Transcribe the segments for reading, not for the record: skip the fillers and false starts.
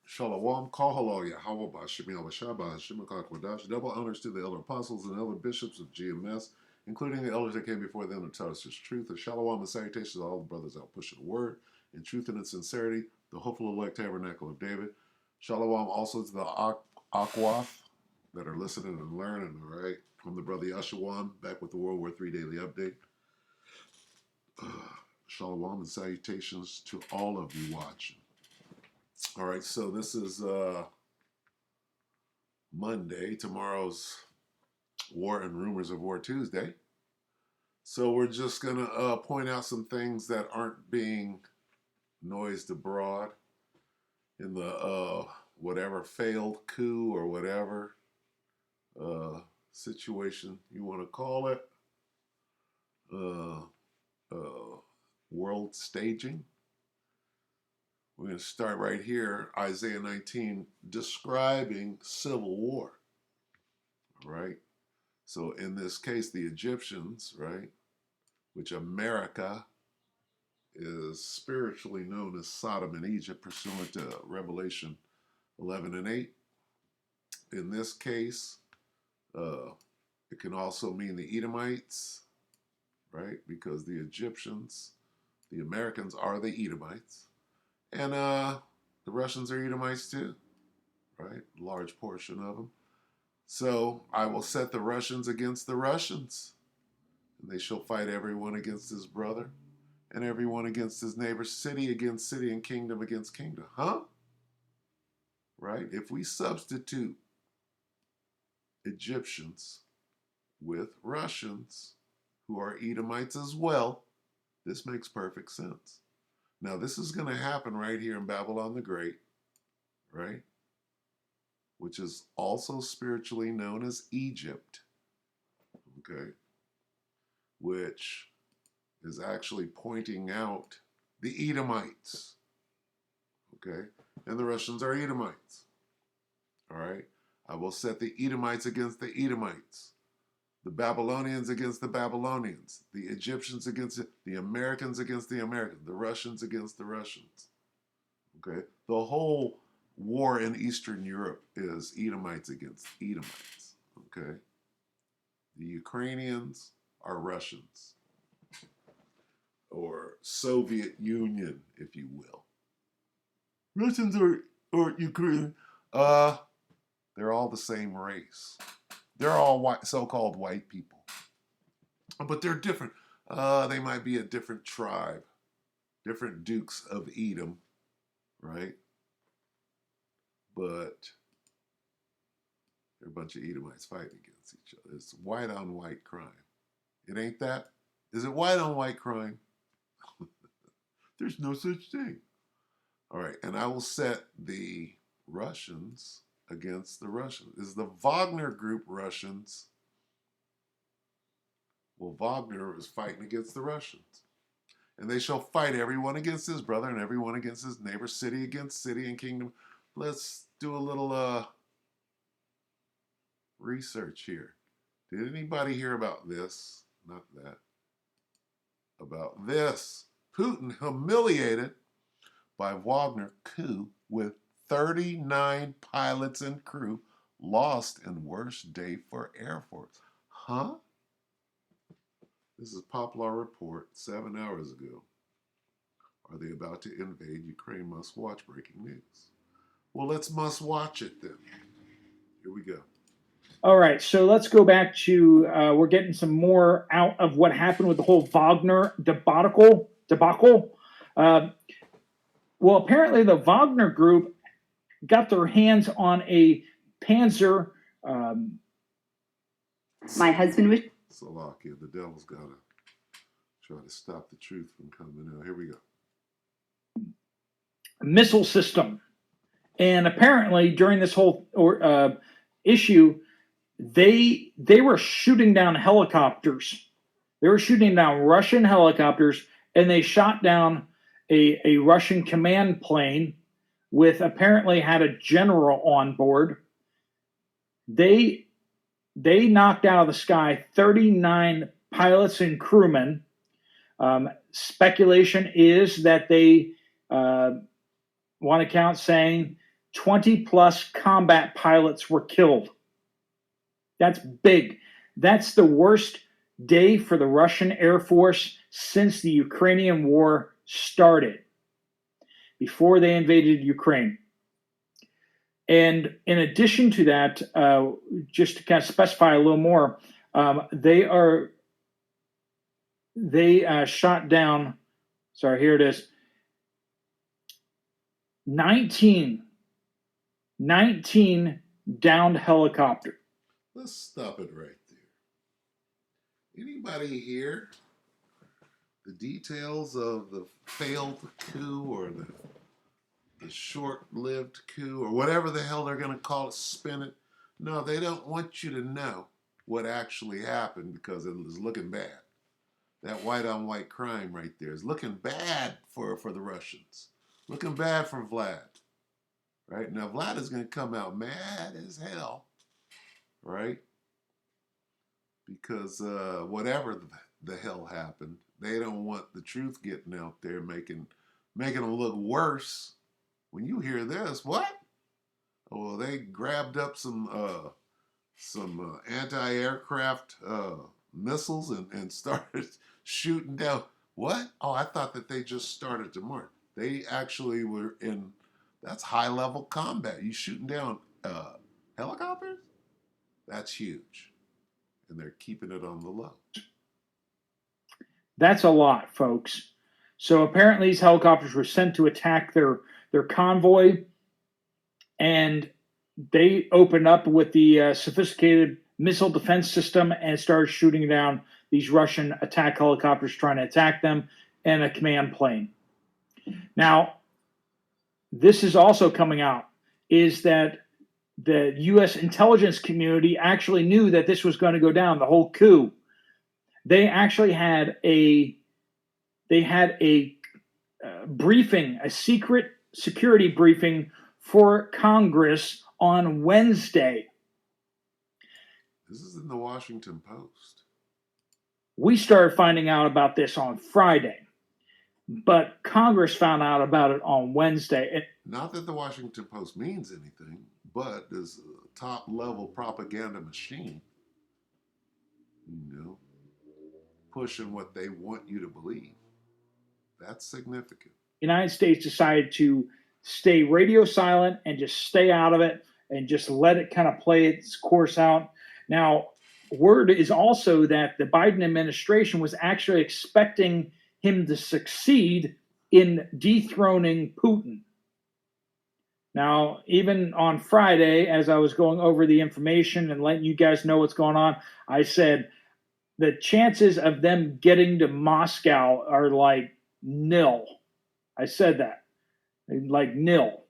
Shalom, Kahalo, Yahweh, Bashim, Yahweh, Hashem, Kodash. Double honors to the elder apostles and elder bishops of GMS, including the elders that came before them to tell us his truth. And shalom and salutations to all the brothers out pushing the word in truth and in sincerity, the hopeful elect tabernacle of David. Shalom also to the Akwath that are listening and learning, all right? I'm the brother Yashawan, back with the World War III Daily Update. Shalom and salutations to all of you watching. All right, so this is Monday. Tomorrow's War and Rumors of War Tuesday. So we're just going to point out some things that aren't being noised abroad in the whatever failed coup or whatever situation you want to call it. World staging. We're going to start right here, Isaiah 19, describing civil war, right? So in this case, the Egyptians, right, which America is spiritually known as Sodom and Egypt, pursuant to Revelation 11 and 8. In this case, it can also mean the Edomites, right, because the Egyptians, the Americans are the Edomites. And the Russians are Edomites too, right? Large portion of them. So I will set the Russians against the Russians, and they shall fight everyone against his brother, and everyone against his neighbor, city against city, and kingdom against kingdom. Huh? Right? If we substitute Egyptians with Russians, who are Edomites as well, this makes perfect sense. Now, this is going to happen right here in Babylon the Great, right? Which is also spiritually known as Egypt, okay? Which is actually pointing out the Edomites, okay? And the Russians are Edomites, all right? I will set the Edomites against the Edomites, the Babylonians against the Babylonians, the Egyptians against the Americans against the Americans, the Russians against the Russians. Okay? The whole war in Eastern Europe is Edomites against Edomites. Okay? The Ukrainians are Russians, or Soviet Union, if you will. Russians or Ukraine, they're all the same race. They're all white, so-called white people. But they're different. They might be a different tribe, different dukes of Edom, right? But they're a bunch of Edomites fighting against each other. It's white on white crime. It ain't that? Is it white on white crime? There's no such thing. All right, and I will set the Russians against the Russians. Is the Wagner Group Russians? Well, Wagner is fighting against the Russians. And they shall fight everyone against his brother and everyone against his neighbor, city against city and kingdom. Let's do a little research here. Did anybody hear about this? Not that. About this. Putin humiliated by Wagner coup with 39 pilots and crew lost in worst day for Air Force. Huh? This is Poplar Report 7 hours ago. Are they about to invade Ukraine? Must watch breaking news. Well, let's must watch it then. Here we go. All right, so let's go back to, we're getting some more out of what happened with the whole Wagner debacle. Well, apparently the Wagner group got their hands on a Panzer. My husband was. Slovakia, the devil's got to try to stop the truth from coming out. Here we go. Missile system. And apparently during this whole issue, they were shooting down helicopters. They were shooting down Russian helicopters, and they shot down a Russian command plane with apparently had a general on board. They knocked out of the sky 39 pilots and crewmen. Speculation is that they, one account saying 20 plus combat pilots were killed. That's big. That's the worst day for the Russian Air Force since the Ukrainian war started, before they invaded Ukraine. And in addition to that, just to kind of specify a little more, they shot down. Sorry, here it is. 19 downed helicopter. Let's stop it right there. Anybody here? The details of the failed coup or the short-lived coup or whatever the hell they're going to call it, spin it. No, they don't want you to know what actually happened because it was looking bad. That white-on-white crime right there is looking bad for the Russians. Looking bad for Vlad. Right? Now, Vlad is going to come out mad as hell. Right? Because whatever the hell happened, they don't want the truth getting out there, making them look worse. When you hear this, what? Oh, well, they grabbed up some anti-aircraft missiles and started shooting down. What? Oh, I thought that they just started to march. They actually were in. That's high-level combat. You shooting down helicopters? That's huge, and they're keeping it on the low. That's a lot, folks. So apparently these helicopters were sent to attack their convoy, and they opened up with the sophisticated missile defense system and started shooting down these Russian attack helicopters trying to attack them, and a command plane. Now, this is also coming out, is that the U.S. intelligence community actually knew that this was going to go down, the whole coup. They actually had a briefing, a secret security briefing for Congress on Wednesday. This is in the Washington Post. We started finding out about this on Friday, but Congress found out about it on Wednesday. Not that the Washington Post means anything, but there's a top-level propaganda machine, pushing what they want you to believe. That's significant. The United States decided to stay radio silent and just stay out of it and just let it kind of play its course out. Now, word is also that the Biden administration was actually expecting him to succeed in dethroning Putin. Now, even on Friday, as I was going over the information and letting you guys know what's going on, I said the chances of them getting to Moscow are like nil. I said that, like nil.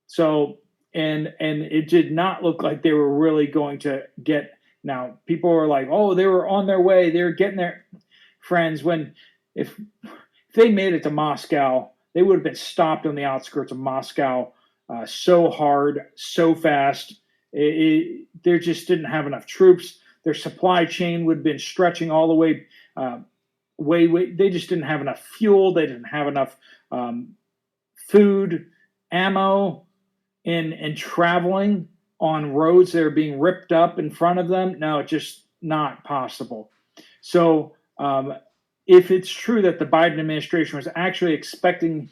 So, and it did not look like they were really going to get. Now, people were like, "Oh, they were on their way. They were getting there." Friends, if they made it to Moscow, they would have been stopped on the outskirts of Moscow so hard, so fast. They just didn't have enough troops. Their supply chain would have been stretching all the way. They just didn't have enough fuel. They didn't have enough food, ammo, and traveling on roads that are being ripped up in front of them. No, it's just not possible. So if it's true that the Biden administration was actually expecting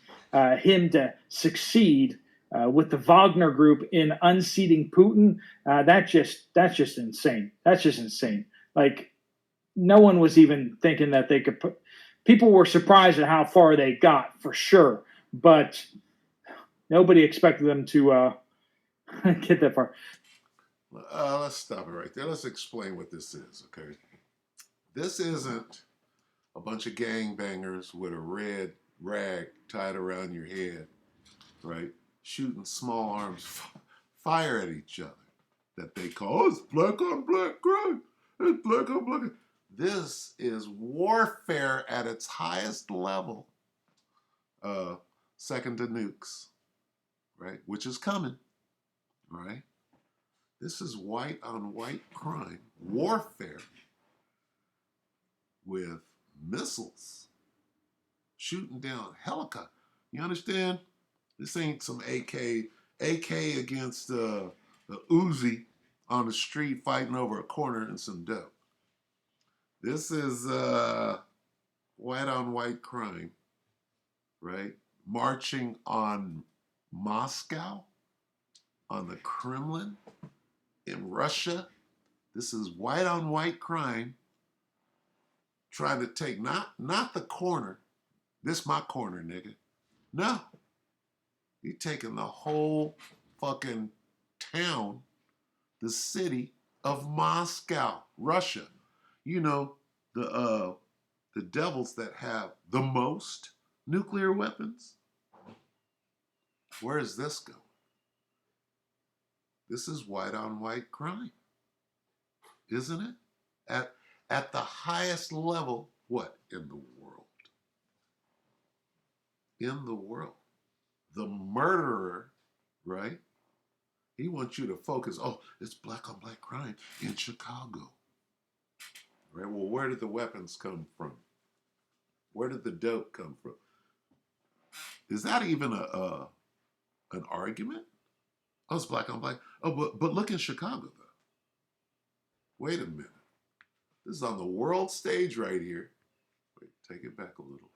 him to succeed with the Wagner Group in unseating Putin, that's just insane. That's just insane. Like, no one was even thinking that they could put. People were surprised at how far they got, for sure, but nobody expected them to get that far. Let's stop it right there. Let's explain what this is, okay? This isn't a bunch of gangbangers with a red rag tied around your head, right? Shooting small arms fire at each other that they call, it's black on black crime. It's black on black. This is warfare at its highest level, second to nukes, right? Which is coming, right? This is white on white crime, warfare with missiles, shooting down helicopters. You understand? This ain't some AK against the Uzi on the street fighting over a corner and some dope. This is white on white crime, right? Marching on Moscow, on the Kremlin, in Russia. This is white on white crime trying to take not the corner. This my corner, nigga. No. He taking the whole fucking town, the city of Moscow, Russia. You know, the devils that have the most nuclear weapons. Where is this going? This is white on white crime, isn't it? At at the highest level, what in the world? In the world. The murderer, right? He wants you to focus, oh, it's black on black crime in Chicago. Right? Well, where did the weapons come from? Where did the dope come from? Is that even an argument? Oh, it's black on black. Oh, but look in Chicago though. Wait a minute. This is on the world stage right here. Wait, take it back a little.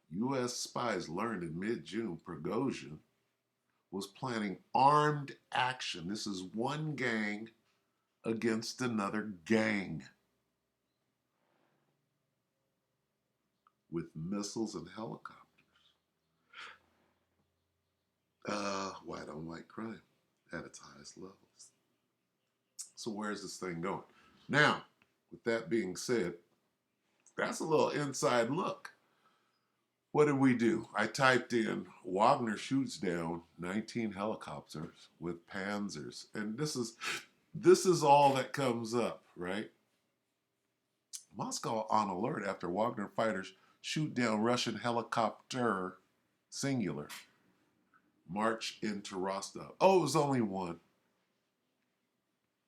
U.S. spies learned in mid-June Prigozhin was planning armed action. This is one gang against another gang with missiles and helicopters. White on white crime at its highest levels. So where's this thing going? Now, with that being said, that's a little inside look. What did we do? I typed in Wagner shoots down 19 helicopters with Panzers, and this is all that comes up, right? Moscow on alert after Wagner fighters shoot down Russian helicopter, singular, march into Rostov. Oh, it was only one,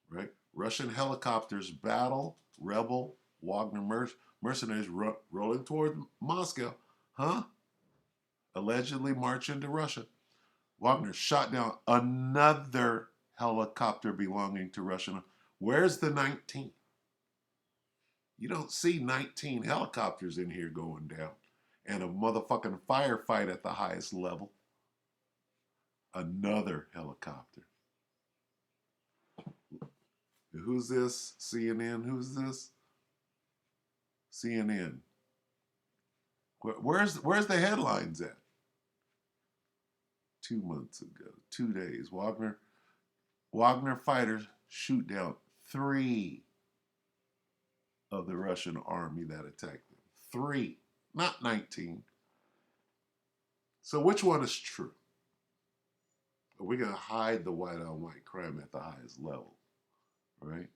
right? Russian helicopters battle rebel Wagner mercenaries rolling toward Moscow. Huh? Allegedly march into Russia. Wagner shot down another helicopter belonging to Russia. Where's the 19? You don't see 19 helicopters in here going down and a motherfucking firefight at the highest level. Another helicopter. Who's this? CNN? Who's this? CNN. Where's the headlines at? 2 months ago, 2 days, Wagner fighters shoot down 3 of the Russian army that attacked them. 3, not 19. So which one is true? Are we going to hide the white on white crime at the highest level? Right?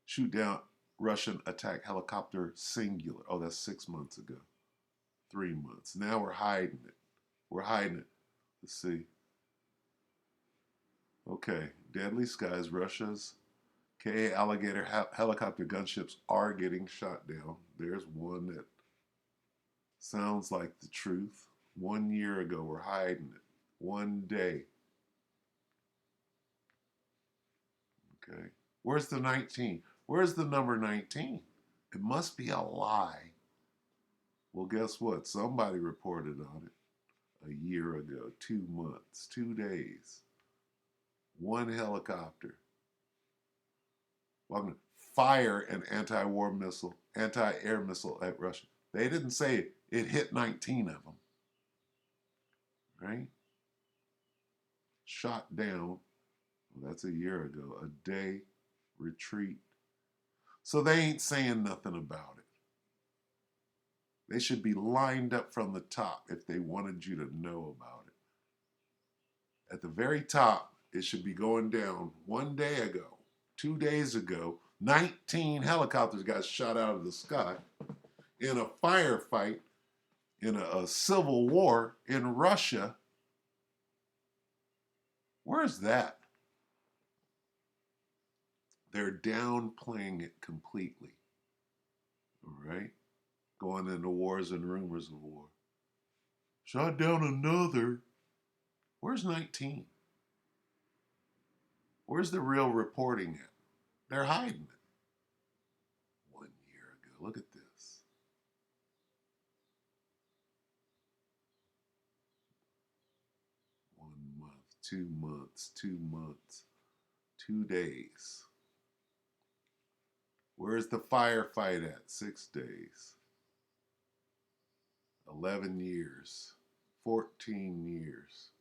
Shoot down Russian attack helicopter singular. Oh, that's 6 months ago. 3 months. Now we're hiding it. We're hiding it. Let's see. Okay. Deadly skies. Russia's KA Alligator helicopter gunships are getting shot down. There's one that sounds like the truth. 1 year ago, we're hiding it. One day. Okay. Where's the 19? Where's the number 19? It must be a lie. Well, guess what? Somebody reported on it a year ago, 2 months, 2 days. One helicopter. Well, fire an anti-war missile, anti-air missile at Russia. They didn't say it hit 19 of them. Right? Shot down. Well, that's a year ago. A day retreat. So they ain't saying nothing about it. They should be lined up from the top if they wanted you to know about it. At the very top, it should be going down 1 day ago, 2 days ago. 19 helicopters got shot out of the sky in a firefight, in a civil war in Russia. Where's that? They're downplaying it completely. All right? Going into wars and rumors of war. Shot down another. Where's 19? Where's the real reporting at? They're hiding it. 1 year ago. Look at this. One month, 2 months, 2 months, 2 days. Where's the firefight at? 6 days. 11 years. 14 years.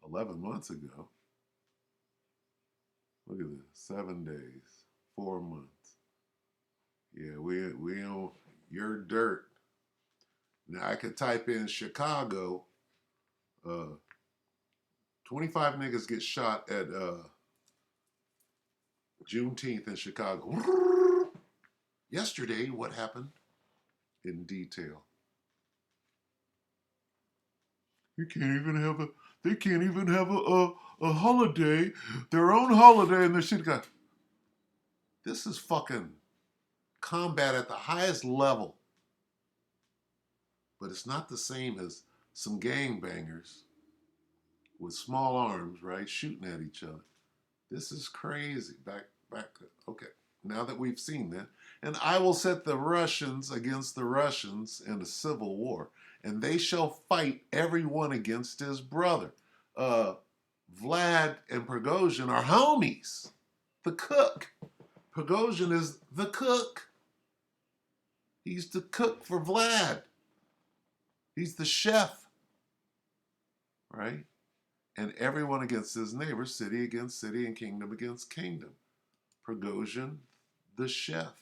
11 months ago. Look at this. 7 days. 4 months. Yeah, we on your dirt. Now I could type in Chicago. 25 niggas get shot at Juneteenth in Chicago. Yesterday, what happened? In detail. They can't even have a holiday, their own holiday, and their shit got. This is fucking combat at the highest level. But it's not the same as some gangbangers with small arms, right, shooting at each other. This is crazy. Back. Okay. Now that we've seen that, and I will set the Russians against the Russians in a civil war, and they shall fight everyone against his brother. Vlad and Prigozhin are homies. The cook. Prigozhin is the cook. He's the cook for Vlad. He's the chef, right? And everyone against his neighbor, city against city, and kingdom against kingdom. Prigozhin, the chef.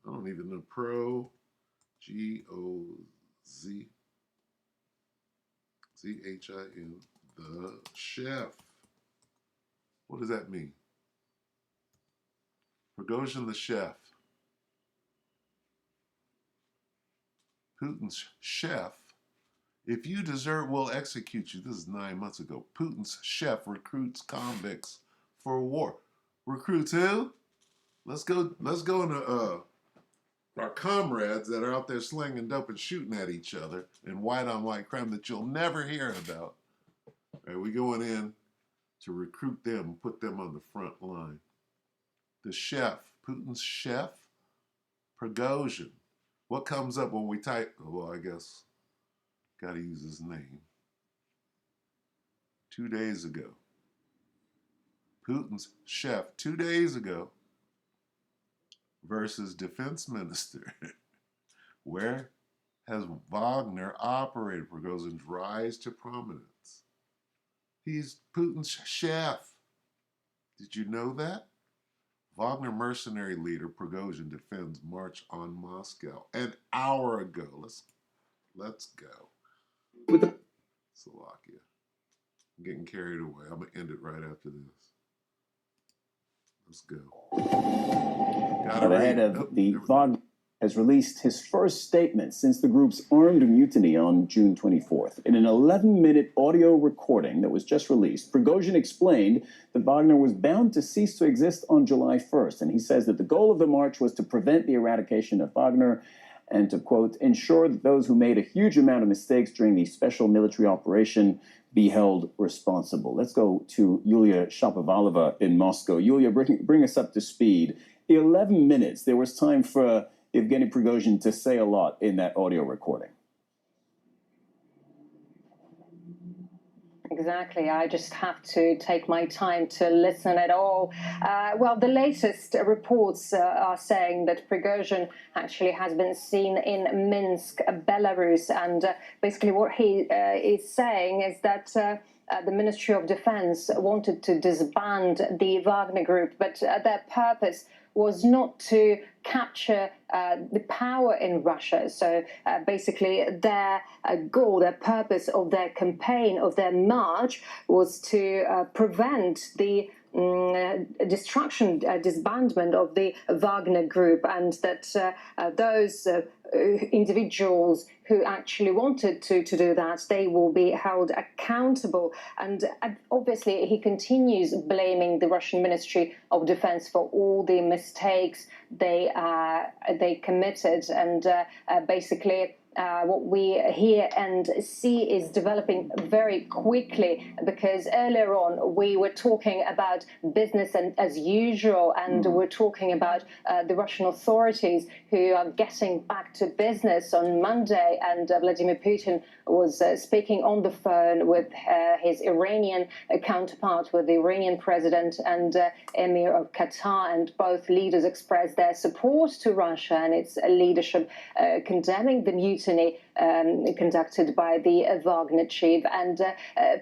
I don't even know. Progozhin, the chef. What does that mean? Prigozhin, the chef. Putin's chef. If you desert, we'll execute you. This is 9 months ago. Putin's chef recruits convicts for war. Recruits who? Let's go into our comrades that are out there slinging dope and shooting at each other in white on white crime that you'll never hear about. Right, we going in to recruit them and put them on the front line. The chef, Putin's chef, Prigozhin. What comes up when we type? Well, I guess got to use his name. 2 days ago. Putin's chef 2 days ago versus defense minister. Where has Wagner operated? Prigozhin's rise to prominence. He's Putin's chef. Did you know that? Wagner mercenary leader Prigozhin defends march on Moscow an hour ago. Let's go. Slovakia. I'm getting carried away. I'm going to end it right after this. Let's go. The head of the Wagner has released his first statement since the group's armed mutiny on June 24th. In an 11-minute audio recording that was just released, Prigozhin explained that Wagner was bound to cease to exist on July 1st, and he says that the goal of the march was to prevent the eradication of Wagner and to, quote, ensure that those who made a huge amount of mistakes during the special military operation be held responsible. Let's go to Yulia Shapovalova in Moscow. Yulia, bring us up to speed. 11 minutes, there was time for Evgeny Prigozhin to say a lot in that audio recording. Exactly. I just have to take my time to listen at all. Well, the latest reports are saying that Prigozhin actually has been seen in Minsk, Belarus. And basically what he is saying is that the Ministry of Defense wanted to disband the Wagner Group, but their purpose was not to capture the power in Russia. So basically their goal, their purpose of their campaign, of their march, was to prevent the disbandment of the Wagner group, and that those individuals who actually wanted to do that, they will be held accountable. And obviously he continues blaming the Russian Ministry of Defense for all the mistakes they committed, and basically what we hear and see is developing very quickly, because earlier on we were talking about business and as usual, and we're talking about the Russian authorities who are getting back to business on Monday, and Vladimir Putin was speaking on the phone with his Iranian counterpart, with the Iranian president and Emir of Qatar, and both leaders expressed their support to Russia and its leadership, condemning the mutiny conducted by the Wagner chief. And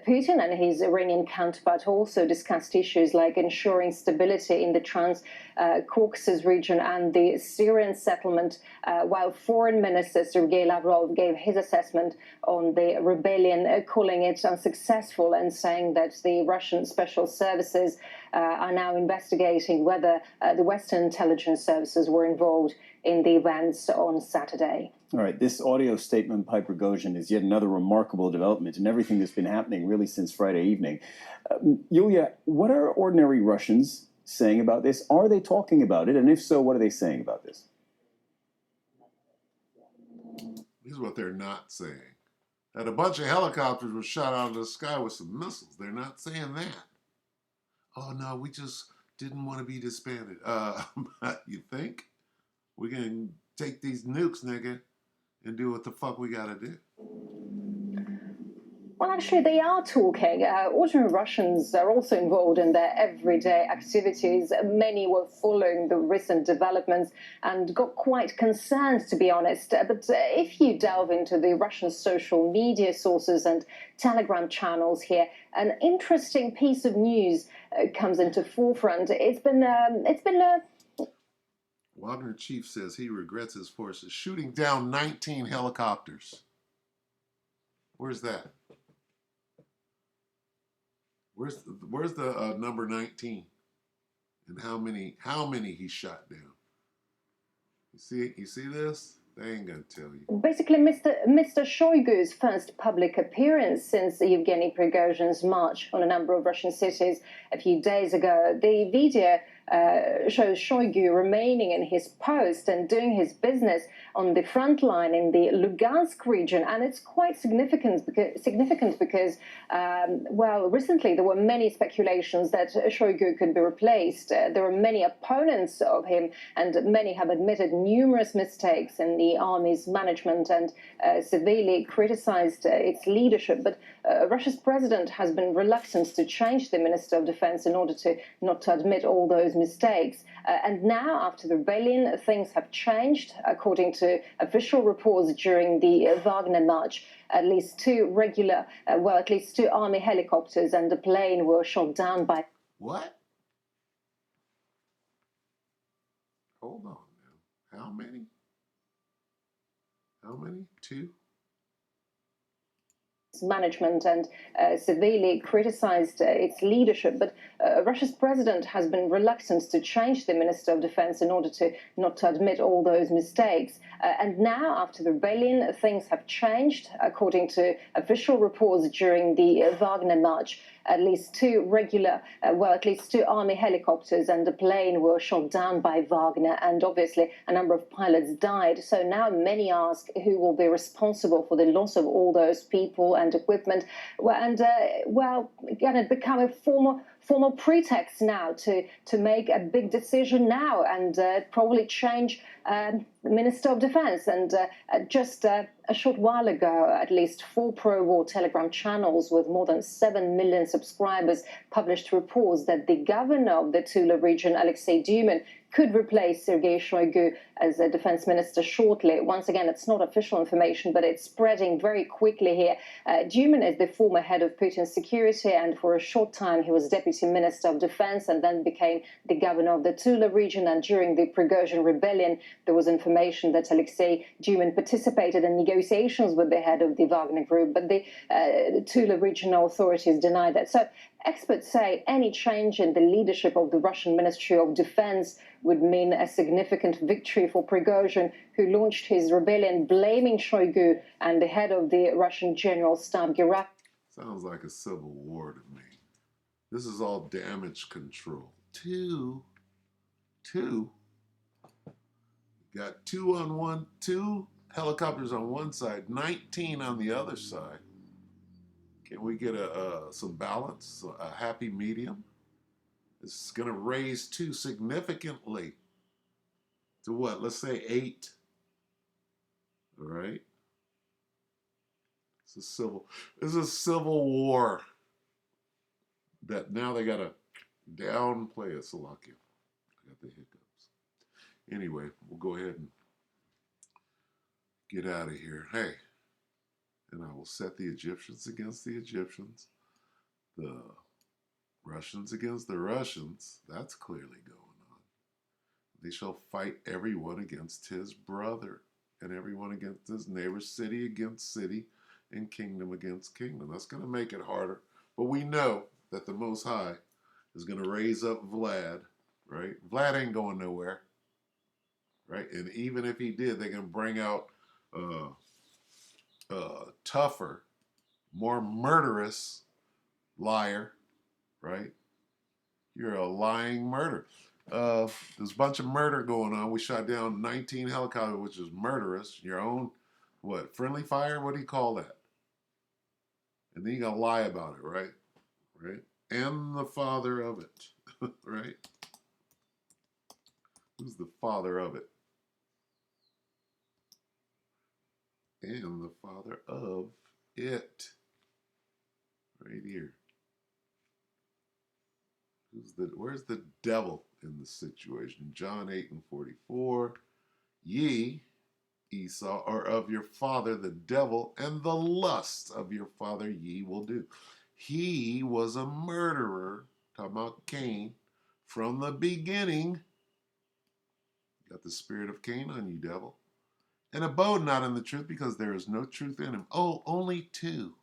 Putin and his Iranian counterpart also discussed issues like ensuring stability in the Trans-Caucasus region and the Syrian settlement, while Foreign Minister Sergei Lavrov gave his assessment on the rebellion, calling it unsuccessful and saying that the Russian special services are now investigating whether the Western intelligence services were involved in the events on Saturday. All right, this audio statement, Piper Gozhin, is yet another remarkable development in everything that's been happening really since Friday evening. Yulia, what are ordinary Russians saying about this? Are they talking about it? And if so, what are they saying about this? Here's what they're not saying. That a bunch of helicopters were shot out of the sky with some missiles. They're not saying that. Oh, no, we just didn't want to be disbanded. You think? We can take these nukes, nigga, and do what the fuck we gotta do. Well, actually, they are talking. Ordinary Russians are also involved in their everyday activities. Many were following the recent developments and got quite concerned, to be honest. But if you delve into the Russian social media sources and Telegram channels here, an interesting piece of news comes into forefront. It's been Wagner chief says he regrets his forces shooting down 19 helicopters. Where's that? Where's the number 19? And how many he shot down? You see this? They ain't gonna tell you. Basically, Mr. Shoigu's first public appearance since Yevgeny Prigozhin's march on a number of Russian cities a few days ago. The video shows Shoigu remaining in his post and doing his business on the front line in the Lugansk region, and it's quite significant because well, recently there were many speculations that Shoigu could be replaced. There are many opponents of him, and many have admitted numerous mistakes in the army's management and severely criticized its leadership. But Russia's president has been reluctant to change the Minister of Defense in order to not to admit all those mistakes. And now, after the rebellion, things have changed. According to official reports during the Wagner march, at least two army helicopters and a plane were shot down by... What? Hold on now. How many? How many? Two? Management and severely criticized its leadership. But Russia's president has been reluctant to change the Minister of Defense in order to not to admit all those mistakes. And now, after the rebellion, things have changed. According to official reports during the Wagner march, at least two army helicopters and a plane were shot down by Wagner, and obviously a number of pilots died. So now many ask who will be responsible for the loss of all those people and equipment. And can it become a formal pretext now to make a big decision now and probably change the Minister of Defense? And just a short while ago, at least 4 pro-war Telegram channels with more than 7 million subscribers published reports that the governor of the Tula region, Alexei Dumin, could replace Sergei Shoigu as a defense minister shortly. Once again, it's not official information, but it's spreading very quickly here. Dumin is the former head of Putin's security, and for a short time he was deputy Deputy Minister of Defense and then became the governor of the Tula region. And during the Prigozhin rebellion, there was information that Alexei Dumin participated in negotiations with the head of the Wagner group, but the Tula regional authorities denied that. So experts say any change in the leadership of the Russian Ministry of Defense would mean a significant victory for Prigozhin, who launched his rebellion blaming Shoigu and the head of the Russian General Staff, Gerak. Sounds like a civil war to me. This is all damage control. Two. Got two helicopters on one side, 19 on the other side. Can we get some balance, a happy medium? This is going to raise two significantly to what? Let's say 8. All right. It's a civil war that now they got to downplay it. Slovakia. I got the hiccups. Anyway, we'll go ahead and get out of here. Hey, and I will set the Egyptians against the Egyptians, the Russians against the Russians. That's clearly going on. They shall fight everyone against his brother, and everyone against his neighbor, city against city, and kingdom against kingdom. That's going to make it harder. But we know that the Most High is going to raise up Vlad, right? Vlad ain't going nowhere, right? And even if he did, they can bring out tougher, more murderous liar, right? You're a lying murderer. There's a bunch of murder going on. We shot down 19 helicopters, which is murderous. Your own, what, friendly fire? What do you call that? And then you gotta lie about it, right? Right? And the father of it, right? Who's the father of it? And the father of it. Right here. Where's the devil in the situation? John 8:44. Ye, Esau, are of your father the devil, and the lusts of your father ye will do. He was a murderer, talking about Cain, from the beginning. Got the spirit of Cain on you, devil. And abode not in the truth, because there is no truth in him. Oh, only 2,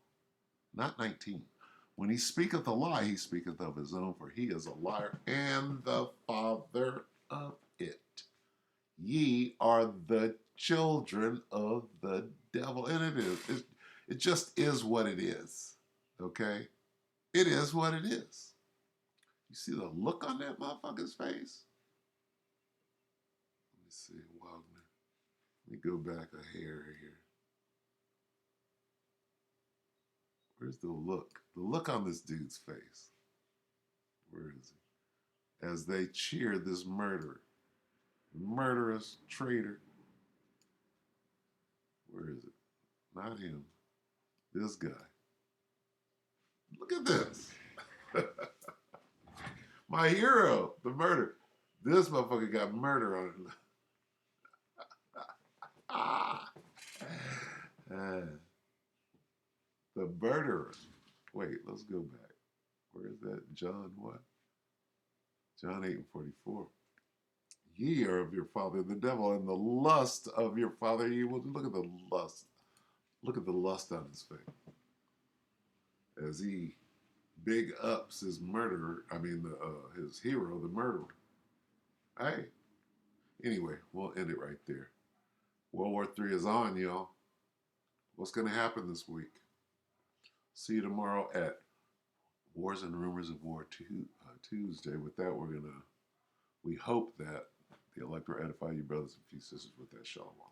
not 19. When he speaketh a lie, he speaketh of his own, for he is a liar and the father of it. Ye are the children of the devil. And it is. It just is what it is. Okay? It is what it is. You see the look on that motherfucker's face? Let me see, Wagner. Let me go back a hair here. Where's the look? The look on this dude's face. Where is he? As they cheer this murderer. Murderous traitor. Where is it? Not him. This guy. Look at this. My hero, the murder. This motherfucker got murder on it. The murderer. Wait, let's go back. Where is that? John what? John 8:44. Ye are of your father the devil, and the lust of your father ye will. Look at the lust. Look at the lust on his face. As he big ups his murderer, his hero, the murderer. Hey. Anyway, we'll end it right there. World War III is on, y'all. What's going to happen this week? See you tomorrow at Wars and Rumors of War Tuesday. With that, we hope that the elect will edify you brothers and sisters with that shalom.